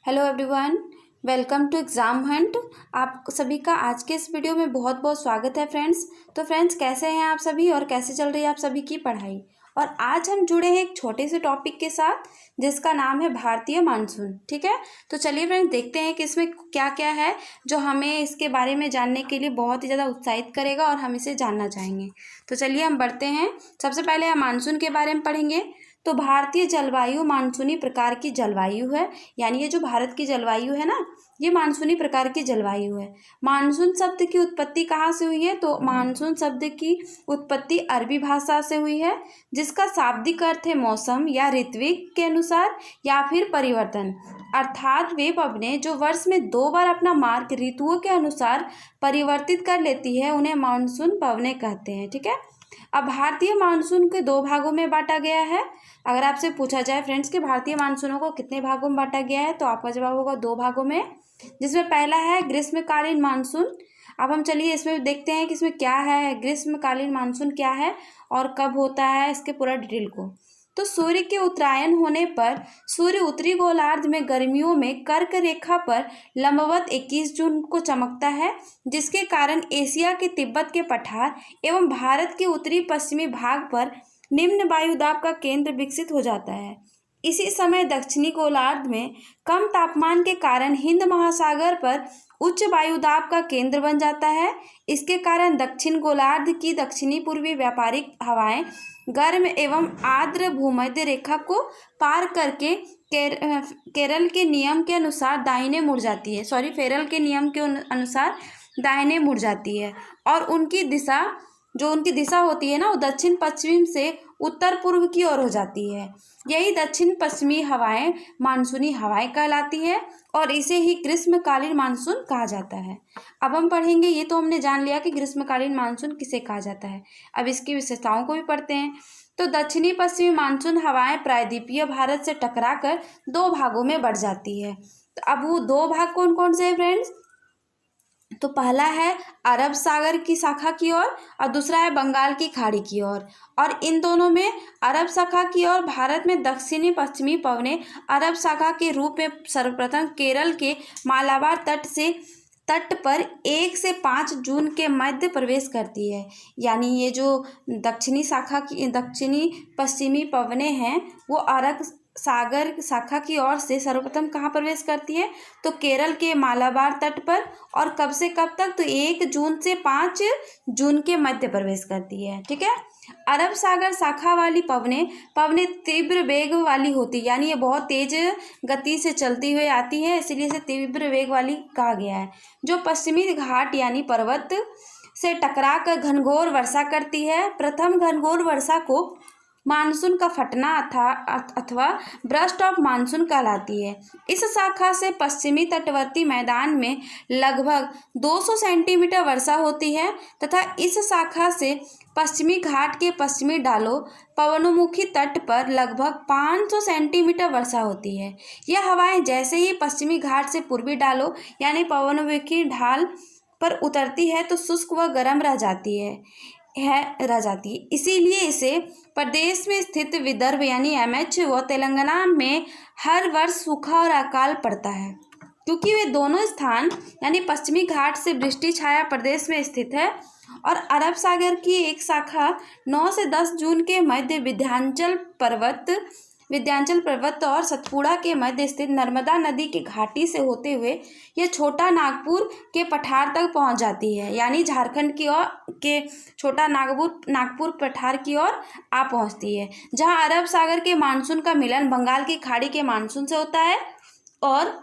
Hello everyone, welcome to Exam Hunt. आप सभी का आज के इस वीडियो में बहुत बहुत स्वागत है फ्रेंड्स। तो फ्रेंड्स, कैसे हैं आप सभी और कैसे चल रही है आप सभी की पढ़ाई। और आज हम जुड़े हैं एक छोटे से टॉपिक के साथ जिसका नाम है भारतीय मानसून। ठीक है, तो चलिए फ्रेंड्स देखते हैं कि इसमें क्या क्या है जो हमें इसके बारे में जानने के लिए बहुत ही ज़्यादा उत्साहित करेगा और हम इसे जानना चाहेंगे। तो चलिए हम बढ़ते हैं। सबसे पहले हम मानसून के बारे में पढ़ेंगे। तो भारतीय जलवायु मानसूनी प्रकार की जलवायु है, यानी ये जो भारत की जलवायु है ना, ये मानसूनी प्रकार की जलवायु है। मानसून शब्द की उत्पत्ति कहाँ से हुई है? तो मानसून शब्द की उत्पत्ति अरबी भाषा से हुई है, जिसका शाब्दिक अर्थ है मौसम या ऋत्विक के अनुसार या फिर परिवर्तन। अर्थात वे पवनें जो वर्ष में 2 बार अपना मार्ग ऋतुओं के अनुसार परिवर्तित कर लेती है, उन्हें मानसून पवनें कहते हैं। ठीक है, अब भारतीय मानसून के 2 भागों में बांटा गया है। अगर आपसे पूछा जाए फ्रेंड्स कि भारतीय मानसूनों को कितने भागों में बांटा गया है, तो आपका जवाब होगा 2 भागों में, जिसमें पहला है ग्रीष्मकालीन मानसून। अब हम चलिए इसमें देखते हैं कि इसमें क्या है, ग्रीष्मकालीन मानसून क्या है और कब होता है, इसके पूरा डिटेल को। तो सूर्य के उत्तरायण होने पर सूर्य उत्तरी गोलार्ध में गर्मियों में कर्क रेखा पर लंबवत 21 जून को चमकता है, जिसके कारण एशिया के तिब्बत के पठार एवं भारत के उत्तरी पश्चिमी भाग पर निम्न वायुदाब का केंद्र विकसित हो जाता है। इसी समय दक्षिणी गोलार्ध में कम तापमान के कारण हिंद महासागर पर उच्च वायुदाब का केंद्र बन जाता है। इसके कारण दक्षिण गोलार्ध की दक्षिणी पूर्वी व्यापारिक हवाएं गर्म एवं आर्द्र भूमध्य रेखा को पार करके केरल के नियम के अनुसार दाहिने मुड़ जाती है। फेरल के नियम के अनुसार दाहिने मुड़ जाती है और उनकी दिशा होती है ना, वो दक्षिण पश्चिम से उत्तर पूर्व की ओर हो जाती है। यही दक्षिण पश्चिमी हवाएं मानसूनी हवाएं कहलाती है और इसे ही ग्रीष्मकालीन मानसून कहा जाता है। अब हम पढ़ेंगे, ये तो हमने जान लिया कि ग्रीष्मकालीन मानसून किसे कहा जाता है। अब इसकी विशेषताओं को भी पढ़ते हैं। तो दक्षिणी पश्चिमी मानसून हवाएं प्रायद्वीपीय भारत से टकराकर 2 भागों में बढ़ जाती है। तो अब वो 2 भाग कौन कौन से हैं फ्रेंड्स? तो पहला है अरब सागर की शाखा की ओर और दूसरा है बंगाल की खाड़ी की ओर। और इन दोनों में अरब शाखा की ओर भारत में दक्षिणी पश्चिमी पवनें अरब शाखा के रूप में सर्वप्रथम केरल के मालाबार तट पर 1 से 5 जून के मध्य प्रवेश करती है। यानी ये जो दक्षिणी पश्चिमी पवनें हैं वो अरब सागर शाखा की ओर से सर्वप्रथम कहाँ प्रवेश करती है? तो केरल के मालाबार तट पर। और कब से कब तक? तो 1 जून से 5 जून के मध्य प्रवेश करती है। ठीक है, अरब सागर शाखा वाली पवनें तीव्र वेग वाली होती है, यानी ये बहुत तेज गति से चलती हुई आती है, इसलिए इसे तीव्र वेग वाली कहा गया है। जो पश्चिमी घाट यानी पर्वत से टकरा कर घनघोर वर्षा करती है। प्रथम घनघोर वर्षा को मानसून का फटना अथवा ब्रस्ट ऑफ मानसून कहलाती है। इस शाखा से पश्चिमी तटवर्ती मैदान में लगभग 200 सेंटीमीटर वर्षा होती है तथा इस शाखा से पश्चिमी घाट के पश्चिमी ढालों पवनमुखी तट पर लगभग 500 सेंटीमीटर वर्षा होती है। यह हवाएं जैसे ही पश्चिमी घाट से पूर्वी ढालों यानी पवनमुखी ढाल पर उतरती है तो शुष्क व गर्म रह जाती है। इसीलिए इसे प्रदेश में स्थित विदर्भ यानी एमएच व तेलंगाना में हर वर्ष सूखा और अकाल पड़ता है, क्योंकि वे दोनों स्थान यानी पश्चिमी घाट से वृष्टि छाया प्रदेश में स्थित है। और अरब सागर की एक शाखा 9 से 10 जून के मध्य विंध्याचल पर्वत और सतपुड़ा के मध्य स्थित नर्मदा नदी की घाटी से होते हुए यह छोटा नागपुर के पठार तक पहुंच जाती है। यानी झारखंड की ओर के छोटा नागपुर पठार की ओर आ पहुंचती है, जहां अरब सागर के मानसून का मिलन बंगाल की खाड़ी के मानसून से होता है और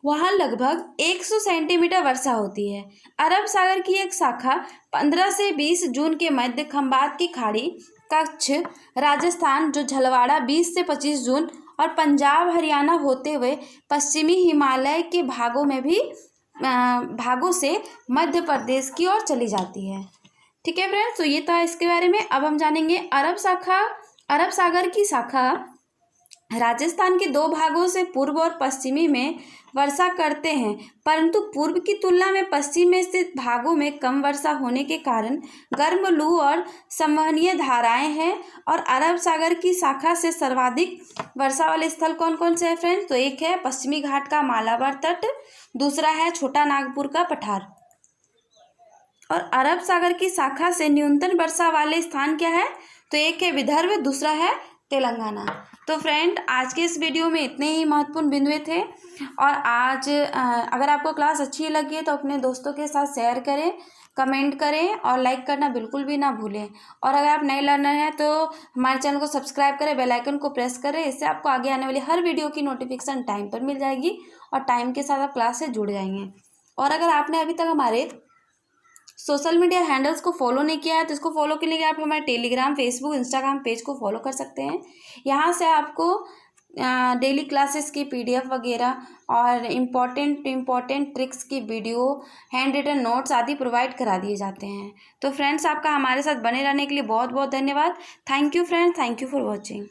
वहाँ लगभग 100 सेंटीमीटर वर्षा होती है। अरब सागर की एक शाखा 15 से 20 जून के मध्य खंबात की खाड़ी, कच्छ, राजस्थान जो झलवाड़ा 20 से 25 जून और पंजाब हरियाणा होते हुए पश्चिमी हिमालय के भागों से मध्य प्रदेश की ओर चली जाती है। ठीक है फ्रेंड्स, तो ये था इसके बारे में। अब हम जानेंगे अरब सागर की शाखा राजस्थान के दो भागों से पूर्व और पश्चिमी में वर्षा करते हैं, परंतु पूर्व की तुलना में पश्चिम में स्थित भागों में कम वर्षा होने के कारण गर्म लू और संवहनीय धाराएं हैं। और अरब सागर की शाखा से सर्वाधिक वर्षा वाले स्थल कौन कौन से हैं फ्रेंड्स? तो एक है पश्चिमी घाट का मालाबार तट, दूसरा है छोटा नागपुर का पठार। और अरब सागर की शाखा से न्यूनतम वर्षा वाले स्थान क्या है? तो एक है विदर्भ, दूसरा है तेलंगाना। तो फ्रेंड, आज के इस वीडियो में इतने ही महत्वपूर्ण बिंदु थे। और आज अगर आपको क्लास अच्छी लगी है तो अपने दोस्तों के साथ शेयर करें, कमेंट करें और लाइक करना बिल्कुल भी ना भूलें। और अगर आप नए लर्नर हैं तो हमारे चैनल को सब्सक्राइब करें, बेल आइकन को प्रेस करें। इससे आपको आगे आने वाली हर वीडियो की नोटिफिकेशन टाइम पर मिल जाएगी और टाइम के साथ आप क्लास से जुड़ जाएंगे। और अगर आपने अभी तक हमारे सोशल मीडिया हैंडल्स को फॉलो नहीं किया है तो इसको फॉलो के लिए आप हमारे टेलीग्राम, फेसबुक, इंस्टाग्राम पेज को फॉलो कर सकते हैं। यहाँ से आपको डेली क्लासेस की PDF वगैरह और इम्पॉर्टेंट ट्रिक्स की वीडियो, हैंड रिटन नोट्स आदि प्रोवाइड करा दिए जाते हैं। तो फ्रेंड्स, आपका हमारे साथ बने रहने के लिए बहुत बहुत धन्यवाद। Thank you friends, thank you for watching.